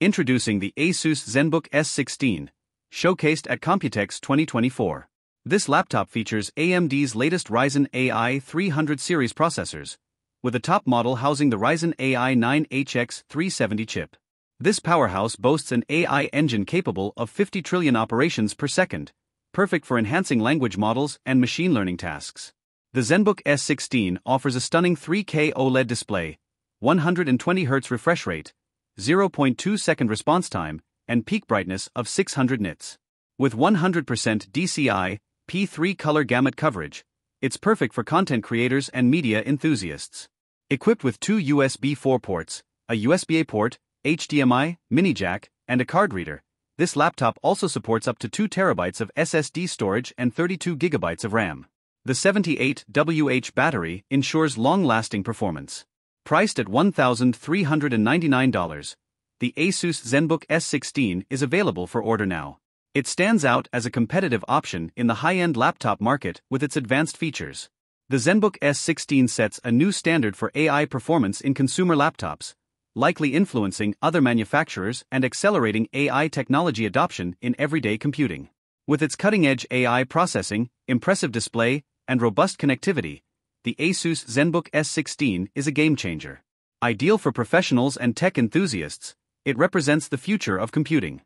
Introducing the ASUS Zenbook S16, showcased at Computex 2024. This laptop features AMD's latest Ryzen AI 300 series processors, with the top model housing the Ryzen AI 9HX370 chip. This powerhouse boasts an AI engine capable of 50 trillion operations per second, perfect for enhancing language models and machine learning tasks. The Zenbook S16 offers a stunning 3K OLED display, 120Hz refresh rate, 0.2-second response time, and peak brightness of 600 nits. With 100% DCI, P3 color gamut coverage, it's perfect for content creators and media enthusiasts. Equipped with two USB 4 ports, a USB-A port, HDMI, mini jack, and a card reader, this laptop also supports up to 2 TB of SSD storage and 32 GB of RAM. The 78Wh battery ensures long-lasting performance. Priced at $1,399, the ASUS Zenbook S16 is available for order now. It stands out as a competitive option in the high-end laptop market with its advanced features. The Zenbook S16 sets a new standard for AI performance in consumer laptops, likely influencing other manufacturers and accelerating AI technology adoption in everyday computing. With its cutting-edge AI processing, impressive display, and robust connectivity, the ASUS Zenbook S16 is a game-changer. Ideal for professionals and tech enthusiasts, it represents the future of computing.